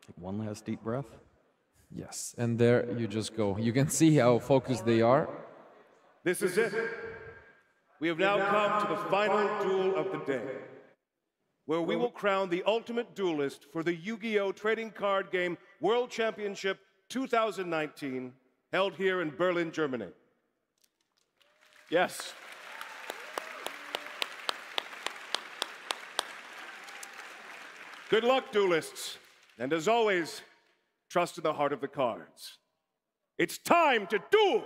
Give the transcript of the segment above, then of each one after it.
Take one last deep breath. Yes, and there you just go. You can see how focused they are. This is it. We have now come to the final duel of the day, where we will crown the ultimate duelist for the Yu-Gi-Oh! Trading Card Game World Championship 2019, held here in Berlin, Germany. Yes. Good luck, duelists. And as always, trust in the heart of the cards. It's time to duel!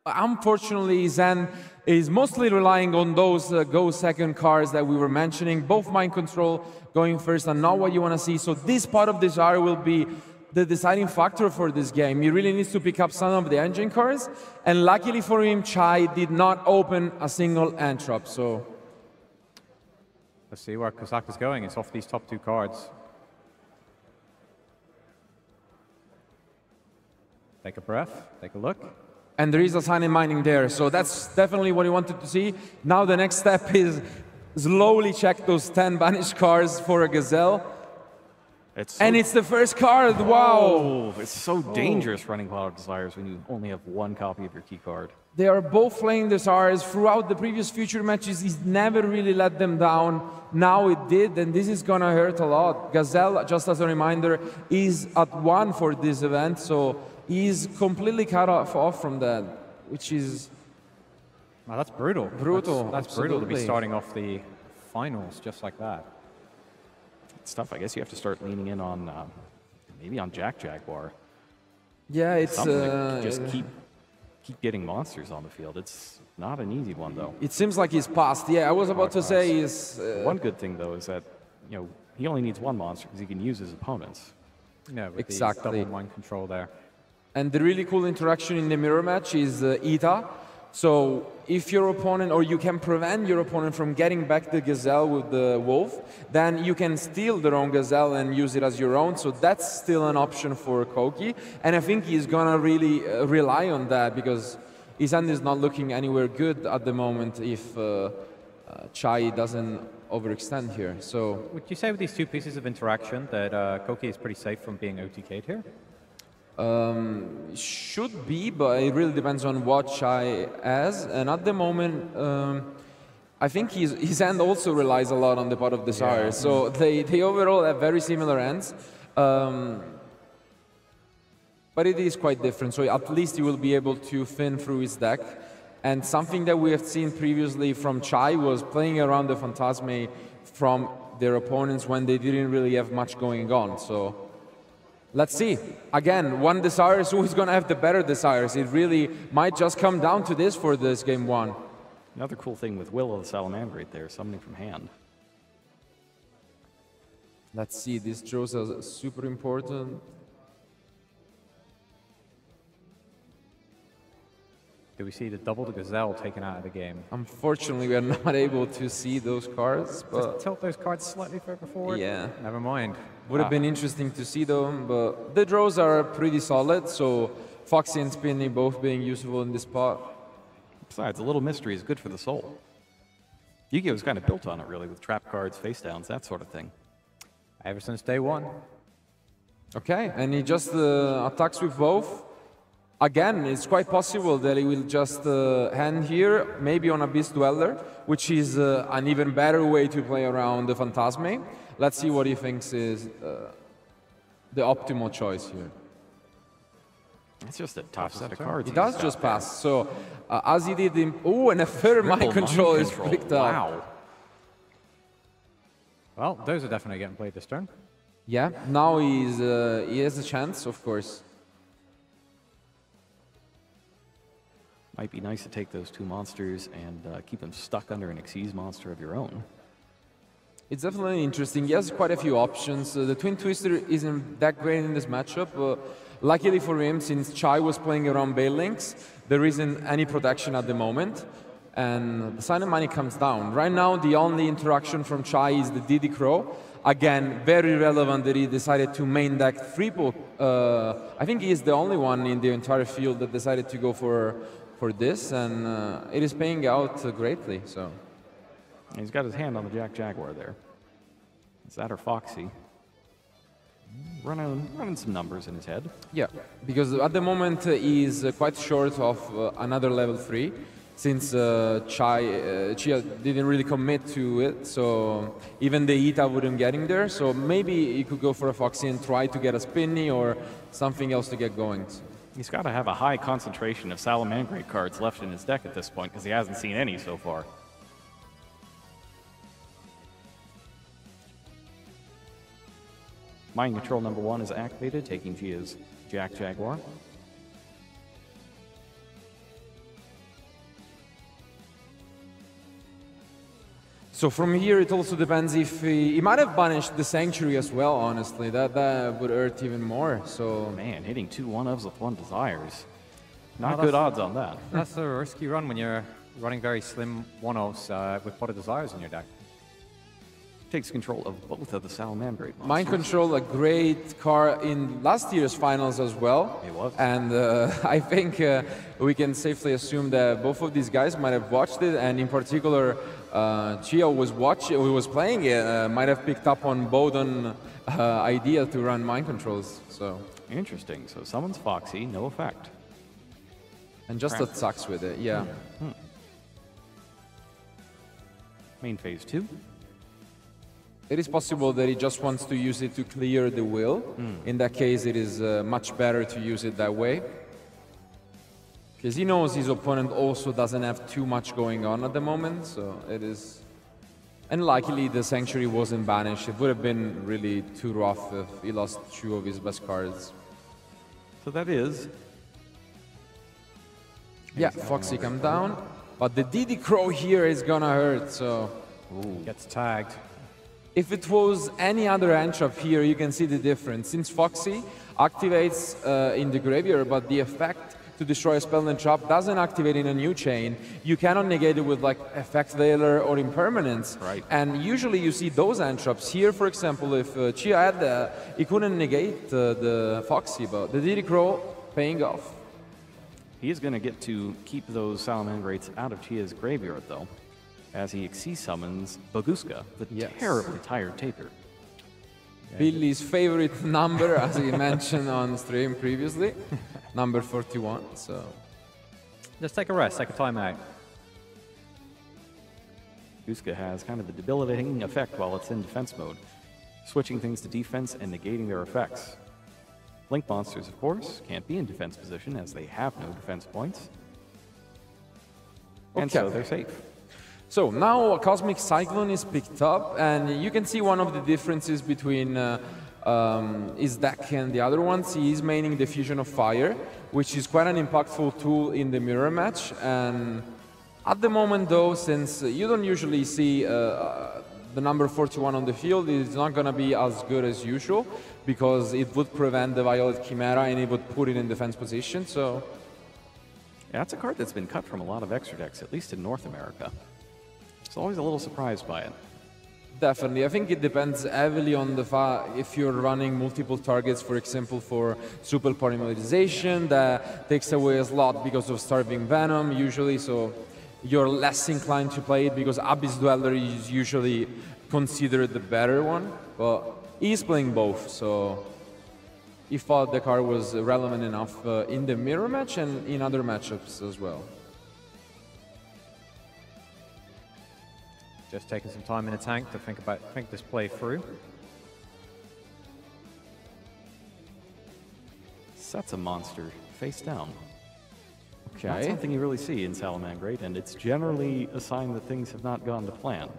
Unfortunately, Zen is mostly relying on those go second cards that we were mentioning, both mind control going first and not what you want to see. So this part of this art will be the deciding factor for this game. He really needs to pick up some of the engine cards, and luckily for him, Chai did not open a single entrop. So let's see where Kosaka's going. It's off these top two cards. Take a breath, take a look. And there is a sign in mining there, so that's definitely what he wanted to see. Now the next step is slowly check those 10 banished cards for a Gazelle. And it's the first card, wow! Oh, it's so dangerous running Cloud of Desires when you only have one copy of your key card. They are both playing Desires throughout the previous future matches. He's never really let them down. Now it did, and this is gonna hurt a lot. Gazelle, just as a reminder, is at 1 for this event, so he's completely cut off from that, which is... Wow, that's brutal. Brutal, That's brutal to be starting off the finals just like that. It's tough. I guess you have to start leaning in on, maybe on Jack Jaguar. Yeah, it's... just keep getting monsters on the field. It's not an easy one, though. It seems like he's passed. Yeah, I was about to say is... One good thing, though, is that, you know, he only needs one monster because he can use his opponents. Yeah, with exactly. the double mind control there. And the really cool interaction in the mirror match is Ita. So if your opponent, or you can prevent your opponent from getting back the Gazelle with the Wolf, then you can steal their own Gazelle and use it as your own. So that's still an option for kouki. And I think he's gonna really rely on that, because his hand is not looking anywhere good at the moment if Chai doesn't overextend here. So would you say with these two pieces of interaction that kouki is pretty safe from being OTK'd here? Should be, but it really depends on what Chai has. And at the moment, I think his hand also relies a lot on the pot of desire. Yeah. So they overall have very similar hands. But it is quite different. So at least he will be able to fin through his deck. And something that we have seen previously from Chai was playing around the Phantasme from their opponents when they didn't really have much going on. So let's see. Again, one Desires, who is going to have the better Desires? It really might just come down to this for this game one. Another cool thing with Will of the Salamander right there, summoning from hand. Let's see, this draws us super important. Do we see the double the Gazelle taken out of the game? Unfortunately, we are not able to see those cards. But just tilt those cards slightly further forward? Yeah. Never mind. Would have been interesting to see them, but the draws are pretty solid, so Foxy and Spinny both being useful in this spot. Besides, a little mystery is good for the soul. Yu-Gi-Oh's kind of built on it, really, with trap cards, face downs, that sort of thing. Ever since day one. Okay, and he just attacks with both. Again, it's quite possible that he will just hand here, maybe on Abyss Dweller, which is an even better way to play around the Phantasme. Let's see what he thinks is the optimal choice here. It's just a tough set of cards. He does just pass. So, as he did in... Oh, and a third mind control is picked up. Wow. Well, those are definitely getting played this turn. Yeah, now he has a chance, of course. Might be nice to take those two monsters and keep them stuck under an Xyz monster of your own. It's definitely interesting. He has quite a few options. The Twin Twister isn't that great in this matchup. Luckily for him, since Chai was playing around Bale Links, there isn't any protection at the moment. And the Sign of Money comes down. Right now, the only interaction from Chai is the Diddy Crow. Again, very relevant that he decided to main deck Freepo. I think he is the only one in the entire field that decided to go for this, and it is paying out greatly. So. He's got his hand on the Jack Jaguar there. Is that or Foxy? Running some numbers in his head. Yeah, because at the moment he's quite short of another level 3, since Chia didn't really commit to it, so even the Ita wouldn't get him there, so maybe he could go for a Foxy and try to get a Spinny or something else to get going. He's got to have a high concentration of Salamangreat cards left in his deck at this point, because he hasn't seen any so far. Mind Control number 1 is activated, taking Chia's Jack Jaguar. So from here, it also depends if he might have banished the Sanctuary as well, honestly. That would hurt even more, so... Man, hitting 2 1-ofs with 1 Desires. Not good odds on that. That's a risky run when you're running very slim 1-offs with Pot of Desires in your deck. Takes control of both of the Salamangreat monsters. Mind Control, a great card in last year's finals as well. It was. And I think we can safely assume that both of these guys might have watched it, and in particular, Chia was playing it, might have picked up on Bowden idea to run Mind Controls. So interesting. So summons Foxy, no effect. And just attacks with it, yeah. Main phase 2. It is possible that he just wants to use it to clear the wheel. In that case, it is much better to use it that way. Because he knows his opponent also doesn't have too much going on at the moment, so it is... And luckily, the Sanctuary wasn't banished. It would have been really too rough if he lost 2 of his best cards. So that is... Yeah, Foxy come down. But the Diddy Crow here is gonna hurt, so... Ooh. Gets tagged. If it was any other Entrap here, you can see the difference. Since Foxy activates in the graveyard, but the effect to destroy a spell and trap doesn't activate in a new chain, you cannot negate it with like Effect Veiler or Impermanence. Right. And usually you see those Entraps. Here, for example, if Chia had that, he couldn't negate the Foxy, but the Diddy Crow paying off. He is going to get to keep those Salamangreats out of Chia's graveyard, though, as he Xyz summons Baguska, the terribly tired Taper. Billy's favorite number, as he mentioned on stream previously, number 41. So just take a rest, take a timeout. Baguska has kind of a debilitating effect while it's in defense mode, switching things to defense and negating their effects. Link monsters, of course, can't be in defense position as they have no defense points. And so they're safe. So now a Cosmic Cyclone is picked up, and you can see one of the differences between his deck and the other ones. He is maining the Fusion of Fire, which is quite an impactful tool in the mirror match. And at the moment, though, since you don't usually see the number 41 on the field, it's not going to be as good as usual, because it would prevent the Violet Chimera and it would put it in defense position. So yeah, that's a card that's been cut from a lot of extra decks, at least in North America. It's always a little surprised by it. Definitely. I think it depends heavily on the fact if you're running multiple targets, for example, for Super Polymerization, that takes away a slot because of Starving Venom, usually, so you're less inclined to play it because Abyss Dweller is usually considered the better one, but he's playing both, so he thought the card was relevant enough in the mirror match and in other matchups as well. Just taking some time in the tank to think this play through. Sets a monster face down. Okay. Not something you really see in Salamangreat, and it's generally a sign that things have not gone to plan.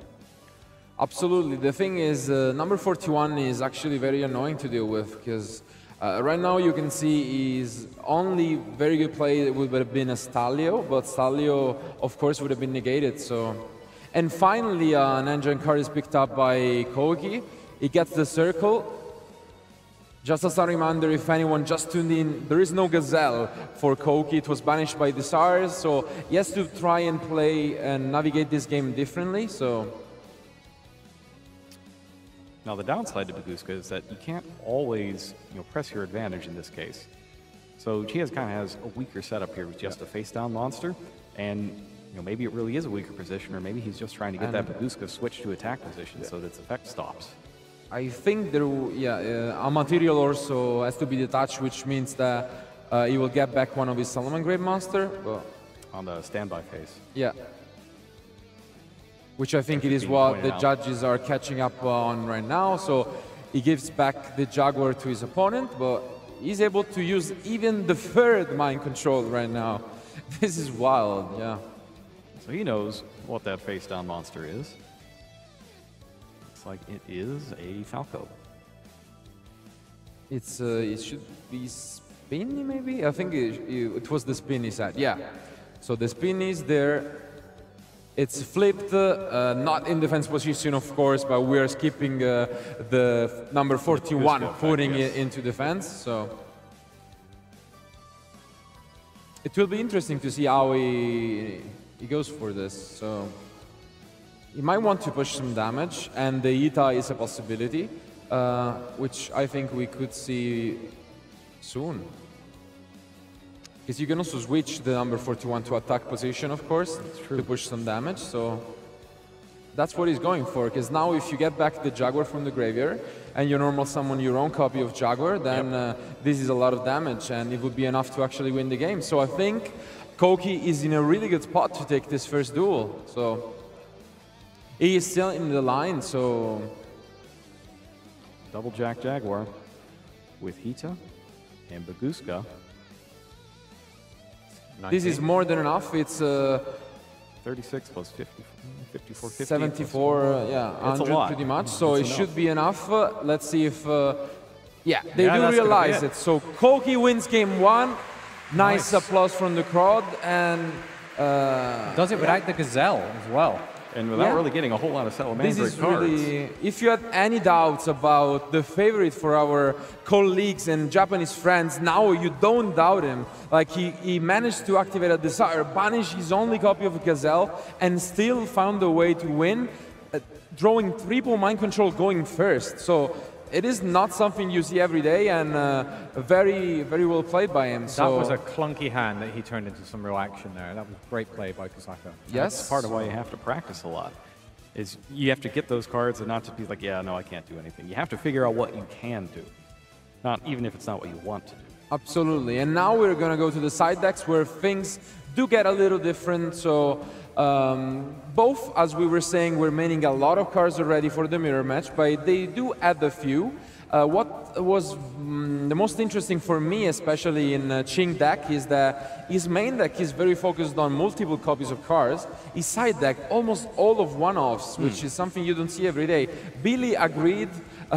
Absolutely. The thing is, number 41 is actually very annoying to deal with, because right now you can see his only very good play would have been a Stalio, but Stalio, of course, would have been negated, so... And finally, an engine card is picked up by kouki. He gets the circle. Just as a reminder, if anyone just tuned in, there is no Gazelle for kouki. It was banished by the SARS, so he has to try and play and navigate this game differently. So now the downside to Baguska is that you can't always press your advantage in this case. So Chia kind of has a weaker setup here with just a face-down monster, and maybe it really is a weaker position, or maybe he's just trying to get that Baguska switch to attack position so that its effect stops. I think there, a material also has to be detached, which means that he will get back one of his Solomon Grave Monster. On the standby phase. Yeah. Which I think it is what the judges are catching up on right now. So he gives back the Jaguar to his opponent, but he's able to use even the third mind control right now. This is wild, yeah. So he knows what that face-down monster is. Like it is a Falco. It should be spinny, maybe? I think it was the spinny side, yeah. So the spin is there. It's flipped, not in defense position, of course, but we are skipping the number 41, putting it into defense. So it will be interesting to see how he goes for this. So he might want to push some damage, and the Ita is a possibility, which I think we could see soon. Because you can also switch the number 41 to attack position, of course, to push some damage. So that's what he's going for, because now if you get back the Jaguar from the graveyard, and you normal summon your own copy of Jaguar, then this is a lot of damage, and it would be enough to actually win the game. So I think kouki is in a really good spot to take this first duel. So he is still in the line, so double Jack Jaguar with Hita and Baguska. 19. This is more than enough. It's 36 plus 50, 54, 50. 74, yeah, 100 pretty much. So it should be enough. Let's see if, yeah, they do realize it. So kouki wins game one. Nice applause from the crowd, and does it without the Gazelle as well. And without really getting a whole lot of Salamander cards. Really, if you had any doubts about the favorite for our colleagues and Japanese friends, now you don't doubt him. Like he managed to activate a Desire, banish his only copy of Gazelle, and still found a way to win, drawing triple mind control going first. So it is not something you see every day, and very, very well played by him. That was a clunky hand that he turned into some real action there. That was great play by Kosaka. Yes. That's part of why you have to practice a lot. Is you have to get those cards and not just be like, yeah, no, I can't do anything. You have to figure out what you can do, not even if it's not what you want to do. Absolutely. And now we're going to go to the side decks where things do get a little different. So both, as we were saying, we're maining a lot of cards already for the mirror match, but they do add a few. What was the most interesting for me, especially in Ching deck, is that his main deck is very focused on multiple copies of cards. His side deck, almost all of one-offs, which is something you don't see every day. Billy agreed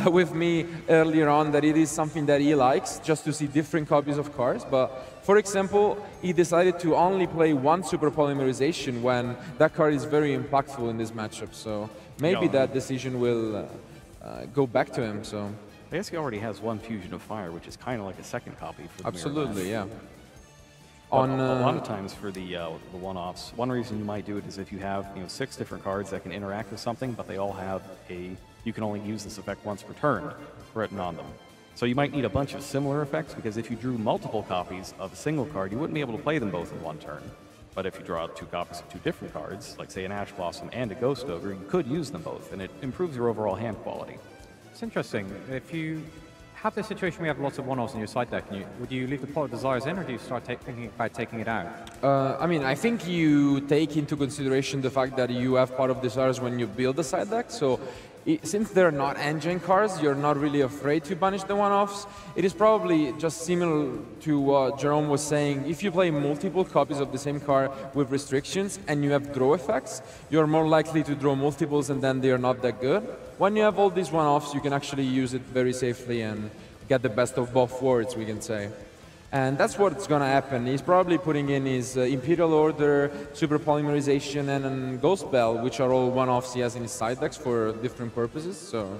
with me earlier on that it is something that he likes, just to see different copies of cards. But for example, he decided to only play one Super Polymerization when that card is very impactful in this matchup. So maybe that decision will go back to him. So I guess he already has one Fusion of Fire, which is kind of like a second copy for the absolutely, yeah. On a lot of times for the one-offs, one reason you might do it is if you have 6 different cards that can interact with something, but they all have you can only use this effect once per turn written on them. So you might need a bunch of similar effects, because if you drew multiple copies of a single card, you wouldn't be able to play them both in one turn. But if you draw 2 copies of 2 different cards, like say an Ash Blossom and a Ghost Ogre, you could use them both, and it improves your overall hand quality. It's interesting. If you have this situation where you have lots of one-offs in your side deck, would you leave the Pot of Desires in, or do you start thinking about taking it out? I mean, I think you take into consideration the fact that you have Pot of Desires when you build a side deck. So since they're not engine cards, you're not really afraid to banish the one-offs. It is probably just similar to what Jerome was saying. If you play multiple copies of the same card with restrictions and you have draw effects, you're more likely to draw multiples, and then they are not that good. When you have all these one-offs, you can actually use it very safely and get the best of both worlds, we can say. And that's what's going to happen. He's probably putting in his Imperial Order, Super Polymerization, and Ghost Bell, which are all one-offs he has in his side decks for different purposes. So,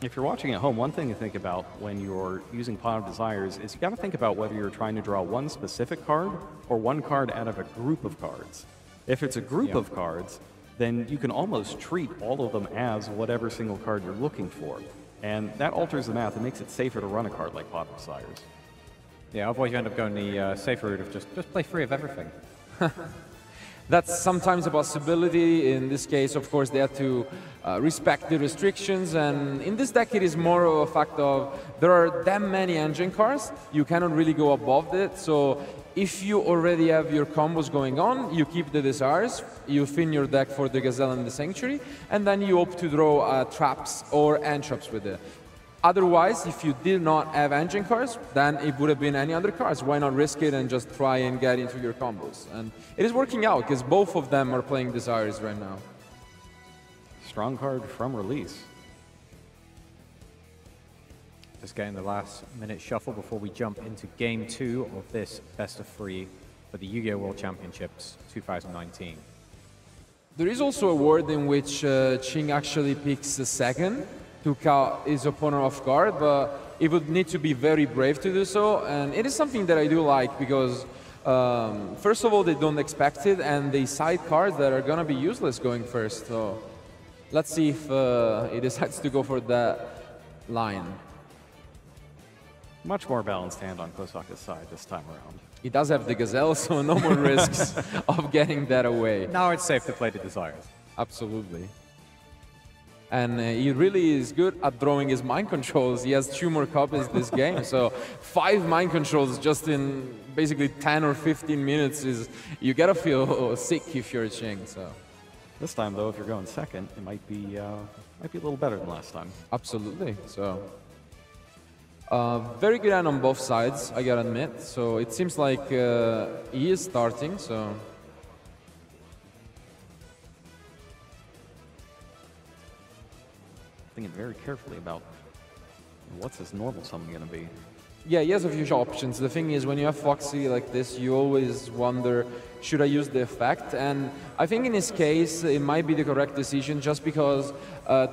if you're watching at home, one thing to think about when you're using Pot of Desires is you got to think about whether you're trying to draw one specific card or one card out of a group of cards. If it's a group of cards, then you can almost treat all of them as whatever single card you're looking for. And that alters the math and makes it safer to run a card like Pot of Desires. Yeah, otherwise you end up going the safer route of just play free of everything. That's sometimes a possibility. In this case, of course, they have to respect the restrictions. And in this deck, it is more of a fact of there are that many engine cards, you cannot really go above it. So if you already have your combos going on, you keep the Desires, you thin your deck for the Gazelle and the Sanctuary, and then you opt to draw traps or end traps with it. Otherwise, if you did not have engine cards, then it would have been any other cards. Why not risk it and just try and get into your combos? And it is working out because both of them are playing Desires right now. Strong card from release. Just getting the last minute shuffle before we jump into Game 2 of this best of 3 for the Yu-Gi-Oh! World Championships 2019. There is also a world in which Ching actually picks a second to caught his opponent off guard, but it would need to be very brave to do so, and it is something that I do like because first of all, they don't expect it, and they side cards that are gonna be useless going first. So let's see if he decides to go for that line. Much more balanced hand on Kosaka's side this time around. He does have the Gazelle, so no more risks of getting that away. Now it's safe to play the Desires. Absolutely. And he really is good at drawing his mind controls. He has 2 more copies this game, so 5 mind controls just in basically 10 or 15 minutes is, you gotta feel sick if you're Ching. So this time, though, if you're going second, it might be a little better than last time. Absolutely. So very good hand on both sides, I gotta admit. So it seems like he is starting. So. Thinking very carefully about what's his normal summon going to be. Yeah, he has a few options. The thing is, when you have Foxy like this, you always wonder, should I use the effect? And I think in his case, it might be the correct decision just because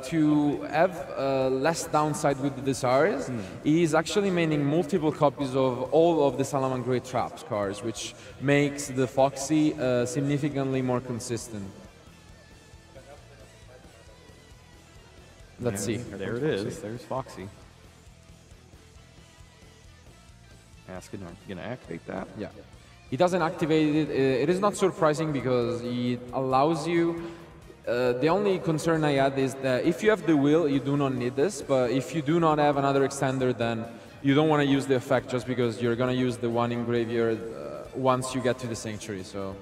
to have less downside with the Desires, he is actually maining multiple copies of all of the Salamangreat Traps cards, which makes the Foxy significantly more consistent. Let's see. There it is. There's Foxy. Asking, are you going to activate that? Yeah. He doesn't activate it. It is not surprising because it allows you... the only concern I had is that if you have the will, you do not need this. But if you do not have another extender, then you don't want to use the effect just because you're going to use the one in graveyard once you get to the Sanctuary. So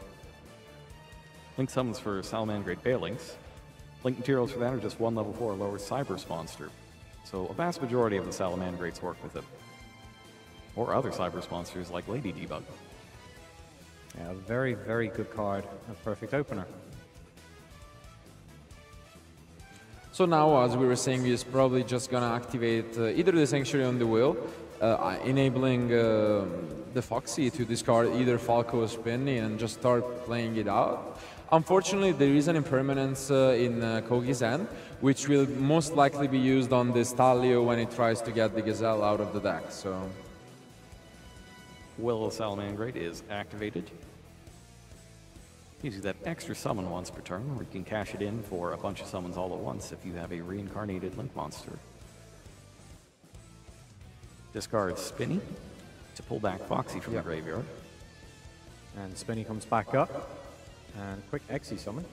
Link summons for Salamangreat Bailings. Link materials for that are just 1 level 4 lower Cyberse monster. So a vast majority of the Salamangreats work with it. Or other Cyberse monsters like Lady Debug. Yeah, a very, very good card. A perfect opener. So now, as we were saying, he's probably just going to activate either the Sanctuary on the will, enabling the Foxy to discard either Falco or Spinny and just start playing it out. Unfortunately, there is an impermanence in Kouki's hand, which will most likely be used on the Stalio when he tries to get the Gazelle out of the deck. So, Will of Salamangreat is activated. Gives you that extra summon once per turn, or you can cash it in for a bunch of summons all at once if you have a reincarnated Link monster. Discard Spinny to pull back Foxy from the graveyard. And Spinny comes back up. And quick Xe summon.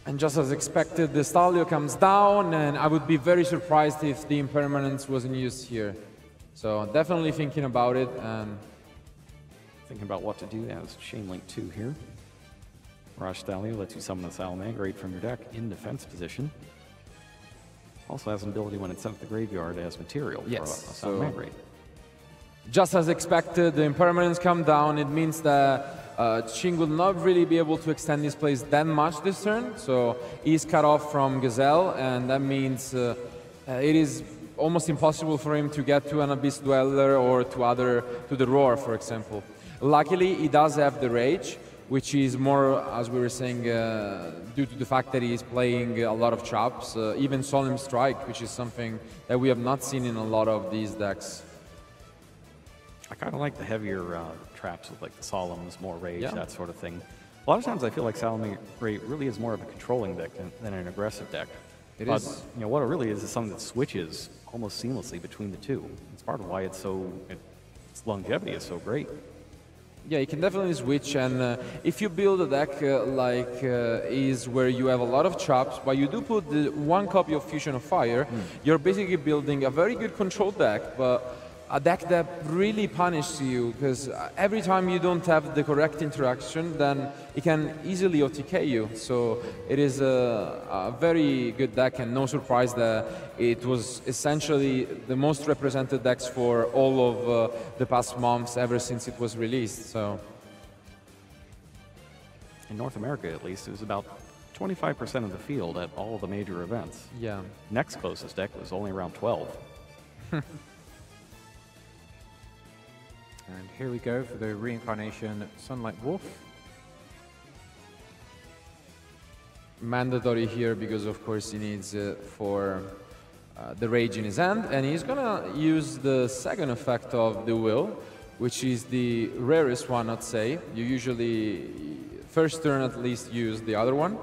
And just as expected, the Stalio comes down, and I would be very surprised if the impermanence wasn't used here. So definitely thinking about it. And thinking about what to do as Chain Link 2 here. Rush Stalio lets you summon the Salamangreat from your deck in defense position. Also has an ability when it's sent to the graveyard as material for a Salamangreat. Just as expected, the impermanence come down. It means that Ching will not really be able to extend his plays that much this turn. So he's cut off from Gazelle, and that means it is almost impossible for him to get to an Abyss Dweller or to the Roar, for example. Luckily, he does have the Rage, which is more, as we were saying, due to the fact that he is playing a lot of traps, even Solemn Strike, which is something that we have not seen in a lot of these decks. I kind of like the heavier traps with like the Solemns, more Rage, that sort of thing. A lot of times I feel like Salamangreat really is more of a controlling deck than an aggressive deck. It but, is. You know, what it really is something that switches almost seamlessly between the two. It's part of why its longevity is so great. Yeah, you can definitely switch, and if you build a deck is where you have a lot of traps, but you do put the one copy of Fusion of Fire, you're basically building a very good control deck, but a deck that really punishes you, because every time you don't have the correct interaction, then it can easily OTK you. So it is a very good deck, and no surprise that it was essentially the most represented decks for all of the past months ever since it was released. So in North America, at least, it was about 25% of the field at all of the major events. Yeah. Next closest deck was only around 12. And here we go for the reincarnation Sunlight Wolf. Mandatory here because of course he needs for the Rage in his hand, and he's gonna use the second effect of the Will, which is the rarest one, I'd say. You usually first turn at least use the other one,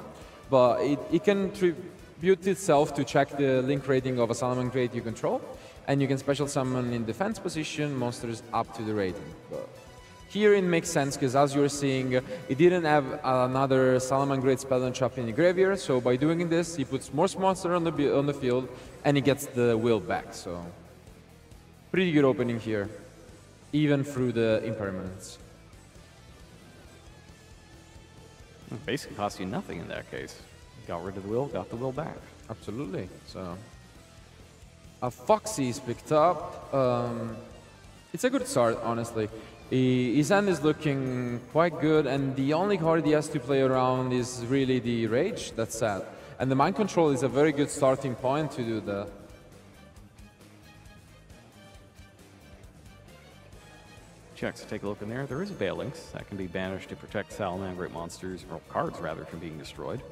but it can tribute itself to check the link rating of a Salamangreat you control. And you can special summon in defense position monsters up to the rating. But here it makes sense because, as you're seeing, it didn't have another Salamangreat spell and trap in the graveyard. So by doing this, he puts more monsters on the field, and he gets the Will back. So pretty good opening here, even through the impermanence. It basically cost you nothing in that case. Got rid of the Will, got the Will back. Absolutely. So. A Foxy is picked up. It's a good start, honestly. His hand is looking quite good, and the only card he has to play around is really the Rage. That's sad. And the Mind Control is a very good starting point to do that. Checks, take a look in there. There is a Balinx that can be banished to protect Salamangreat monsters, or cards rather, from being destroyed.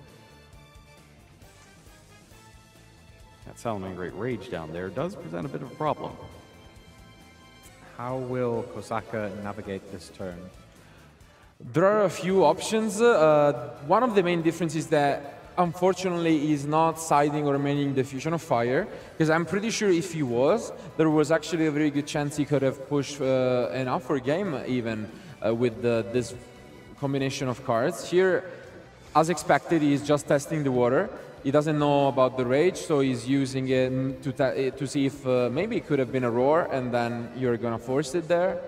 That Salamangreat Rage down there does present a bit of a problem. How will Kosaka navigate this turn? There are a few options. One of the main differences is that, unfortunately, he's not siding or remaining the Fusion of Fire, because I'm pretty sure if he was, there was actually a very good chance he could have pushed an upper game even with this combination of cards. Here, as expected, he's just testing the water. He doesn't know about the Rage, so he's using it to see if maybe it could have been a Roar, and then you're gonna force it there.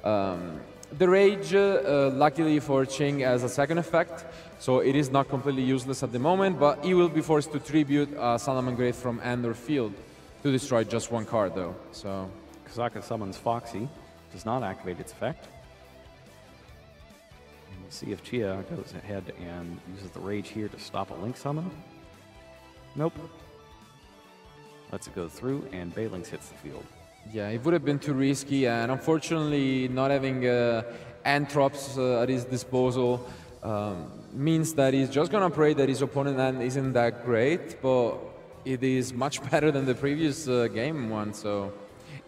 The Rage, luckily for Ching, has a second effect, so it is not completely useless at the moment, but he will be forced to tribute Salamangreat from hand or field to destroy just one card, though. So Kosaka summons Foxy, does not activate its effect. And we'll see if Chia goes ahead and uses the Rage here to stop a Link summon. Nope. Lets it go through, and Balinx hits the field. yeah, it would have been too risky, and unfortunately not having Anthrops at his disposal means that he's just gonna pray that his opponent hand isn't that great, but it is much better than the previous game one. So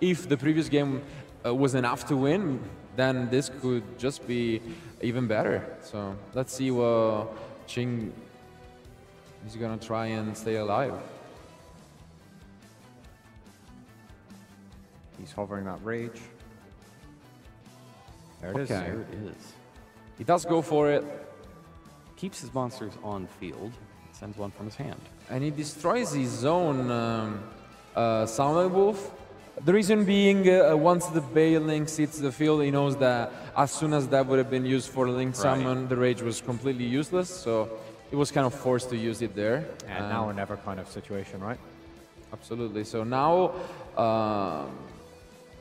if the previous game was enough to win, then this could just be even better. So let's see what Ching is gonna try and stay alive. He's hovering that Rage. There it is. There it is. He does go for it, Keeps his monsters on field, sends one from his hand. and he destroys his own Sunlight Wolf. The reason being, once the Balinx hits the field, he knows that as soon as that would have been used for Link Summon, the Rage was completely useless, so he was kind of forced to use it there. And now or never kind of situation, right? Absolutely. So now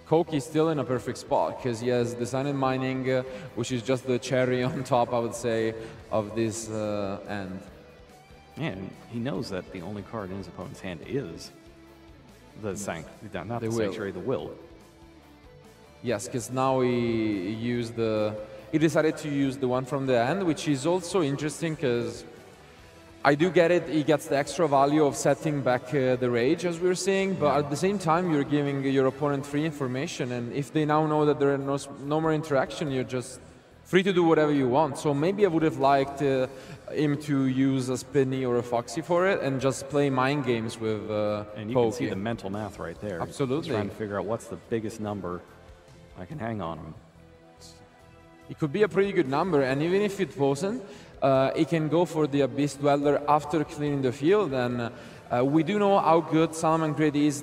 kouki is still in a perfect spot because he has Design and Mining, which is just the cherry on top, I would say, of this end. And he knows that the only card in his opponent's hand is The not The the will. Sanctuary, the will. Yes, because now he decided to use the one from the end, which is also interesting because I do get it. He gets the extra value of setting back the rage, as we were saying, but at the same time, you're giving your opponent free information, and if they now know that there are no more interaction, you're just free to do whatever you want. So maybe I would have liked him to use a Spinny or a Foxy for it and just play mind games with And you kouki. can see the mental math right there. Absolutely. He's trying to figure out what's the biggest number I can hang on him. It could be a pretty good number, and even if it wasn't, he can go for the Abyss Dweller after clearing the field, and we do know how good Salomon Grid is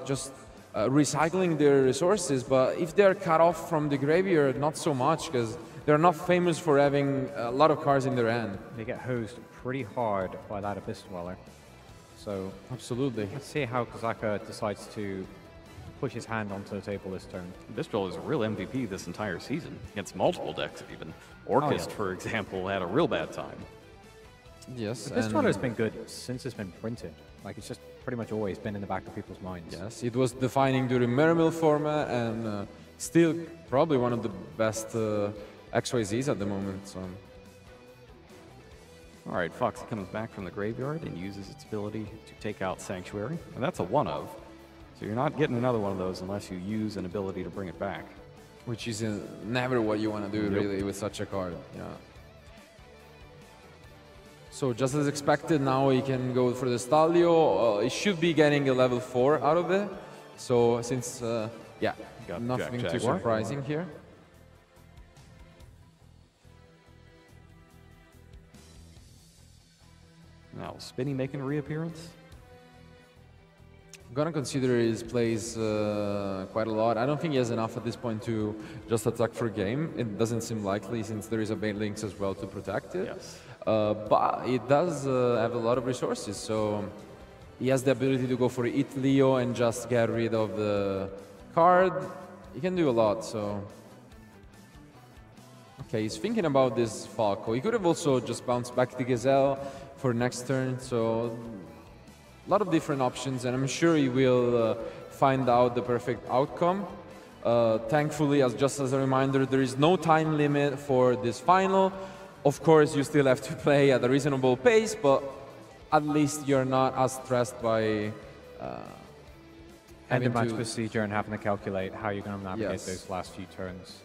just recycling their resources, but if they're cut off from the graveyard, not so much, because they're not famous for having a lot of cards in their hand. They get hosed pretty hard by that Abyss Dweller. So Absolutely. let's see how kosaka decides to push his hand onto the table this turn. Bistro is a real MVP this entire season, against multiple decks even. Orchist, for example, had a real bad time. Yes. This Dweller has been good since it's been printed. Like, it's just pretty much always been in the back of people's minds. Yes, it was defining during Mermill format, and still probably one of the best XYZs at the moment. So. All right, Foxy comes back from the graveyard and uses its ability to take out Sanctuary, and that's a one of. So you're not getting another one of those unless you use an ability to bring it back. Which is never what you want to do, really, with such a card. Yeah. So just as expected, now he can go for the Stalio. He should be getting a level 4 out of it. So since, yeah, Got nothing Jack too Jaguar. surprising here. Now, Spinny making a reappearance? I'm gonna consider his plays quite a lot. I don't think he has enough at this point to just attack for game. It doesn't seem likely since there is a Bane Links as well to protect it. Yes. But it does have a lot of resources, so he has the ability to go for It Leo and just get rid of the card. He can do a lot, so... Okay, he's thinking about this Falco. He could have also just bounced back the Gazelle for next turn, so... A lot of different options, and I'm sure he will find out the perfect outcome. Thankfully, just as a reminder, there is no time limit for this final. Of course, you still have to play at a reasonable pace, but at least you're not as stressed by End having of match to... procedure and having to calculate how you're going to navigate Yes. those last few turns.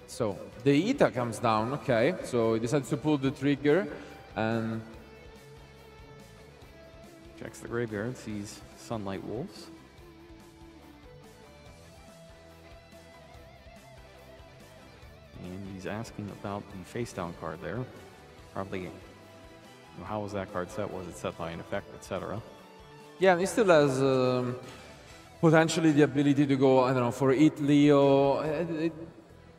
So, the Ita comes down, okay. So he decides to pull the trigger, and Checks the graveyard, sees Sunlight Wolves. And he's asking about the face down card there. Probably, how was that card set? Was it set by an effect, etc.? yeah, he still has potentially the ability to go, I don't know, for It Leo.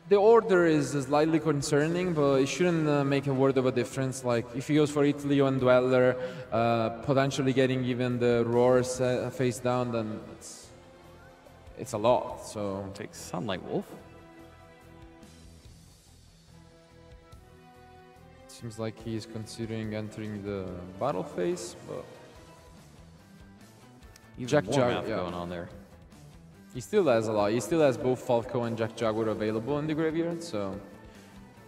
The order is slightly concerning, but it shouldn't make a word of a difference. Like, if he goes for It Leo and Dweller, potentially getting even the Roar face down, then it's a lot, so... Takes Sunlight Wolf. Seems like he's considering entering the battle phase, but... Even Jack more Jag- math yeah. going on there. He still has a lot. He still has both Falco and Jack Jaguar available in the graveyard, so...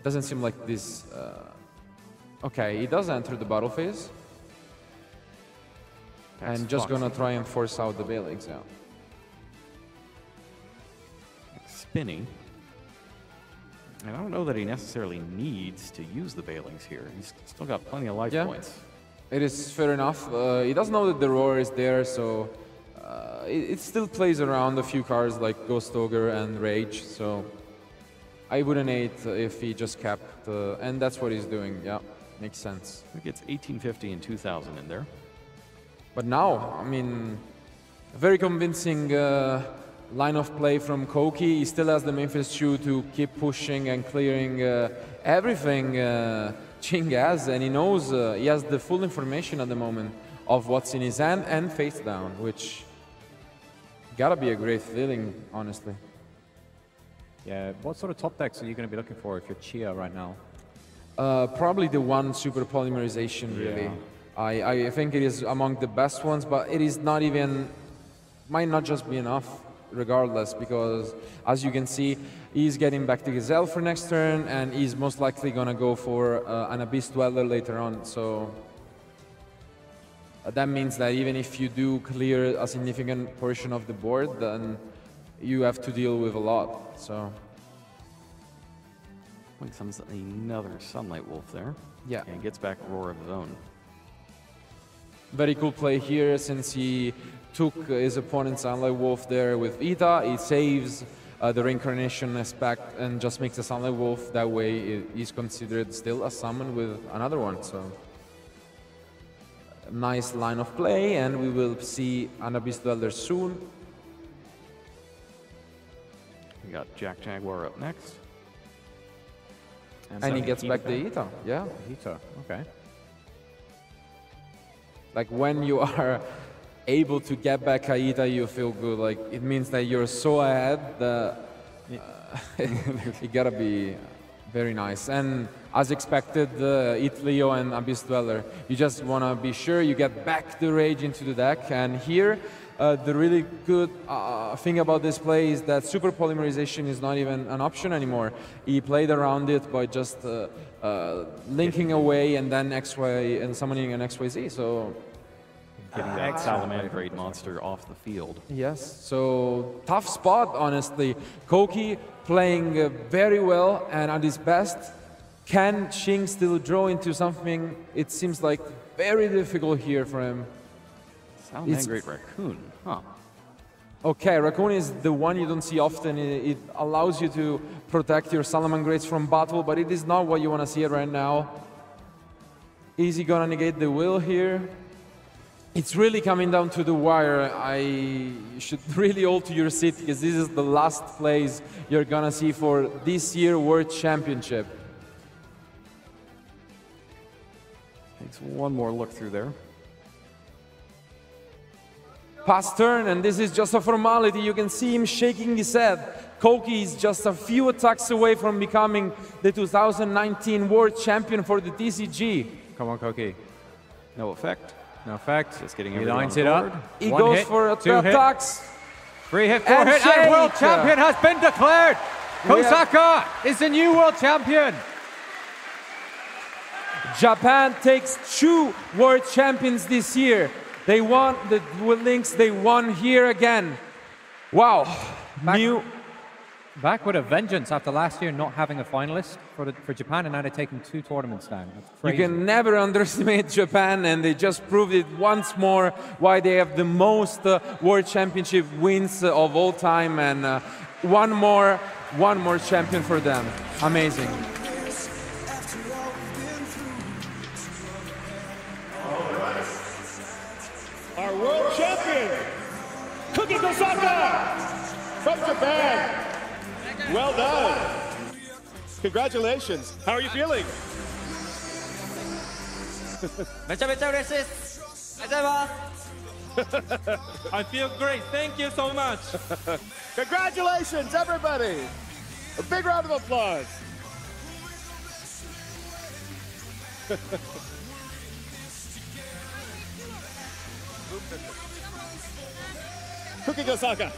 Doesn't seem like this... Okay, he does enter the battle phase. That's And just gonna Foxy. try and force out the Bailings, yeah. Spinny. And I don't know that he necessarily needs to use the Bailings here. He's still got plenty of life Yeah. points. It is fair enough. He does know that the Roar is there, so... it still plays around a few cards like Ghost Ogre and Rage, so... I wouldn't hate if he just kept... and that's what he's doing, yeah. Makes sense. He gets 1850 and 2000 in there. But now, I mean... A very convincing line of play from kouki. He still has the Memphis Shoe to keep pushing and clearing everything Ching has, and he knows he has the full information at the moment of what's in his hand and face down, which gotta be a great feeling, honestly. Yeah, what sort of top decks are you going to be looking for if you're Chia right now? Probably the one super polymerization, really. I think it is among the best ones, but it is not even, might not just be enough regardless, because as you can see, he's getting back to Gazelle for next turn, and he's most likely gonna go for an Abyss Dweller later on. So that means that even if you do clear a significant portion of the board, then you have to deal with a lot. So Summons another Sunlight Wolf there. yeah, And gets back a Roar of his own. very cool play here, since he took his opponent's Sunlight Wolf there with Ita. He saves the Reincarnation aspect and just makes a Sunlight Wolf. That way he's considered still a summon with another one. So nice line of play, and we will see an Abyss Dweller soon. We got Jack Jaguar up next. And he gets back the Ita. Yeah. Ita, okay. Like when you are able to get back Aida, you feel good. Like it means that you're so ahead that it gotta be very nice. And as expected, It Leo and Abyss Dweller, you just wanna be sure you get back the Rage into the deck. And here, the really good thing about this play is that Super Polymerization is not even an option anymore. He played around it by just linking away and then XY and summoning an XYZ. So getting that Salamander monster off the field. yes, so tough spot, honestly. kouki playing very well, and at his best, can Ching still draw into something? It seems like very difficult here for him. Salamander Raccoon, huh? Okay, Raccoon is the one you don't see often. It allows you to protect your Salamangreats from battle, but it is not what you want to see it right now. Is he gonna negate the will here? It's really coming down to the wire. You should really hold to your seat, because this is the last place you're gonna see for this year World Championship. Takes one more look through there. Pass turn, and this is just a formality. You can see him shaking his head. kouki is just a few attacks away from becoming the 2019 World Champion for the TCG. Come on, kouki. No effect. No effect. Just getting He everyone lines on it board. up. He One goes hit, for two hit, attacks. 3 hit, 4 And hit, and World shake. Champion has been declared. Kosaka is the new World Champion. Japan takes 2 World Champions this year. They won the Links, they won here again. Wow. Back with a vengeance after last year not having a finalist for Japan, and now they're taking 2 tournaments down. That's You crazy. can never underestimate Japan, and they just proved it once more why they have the most World Championship wins of all time, and one more champion for them. Amazing. Our world champion, Kouki Kosaka from Japan. Well done. Congratulations. How are you feeling? I feel great. Thank you so much. Congratulations, everybody. A big round of applause. Kouki Kosaka.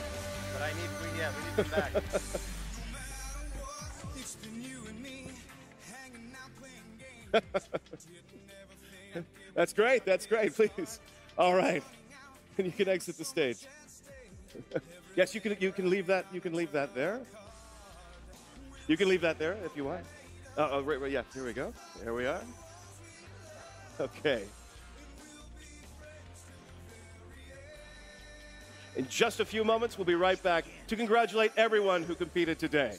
But I need, we need him back. That's great. That's great. Please. All right. And you can exit the stage. Yes, you can leave that. You can leave that there. You can leave that there if you want. Right, yeah. Here we go. There we are. Okay. In just a few moments, we'll be right back to congratulate everyone who competed today.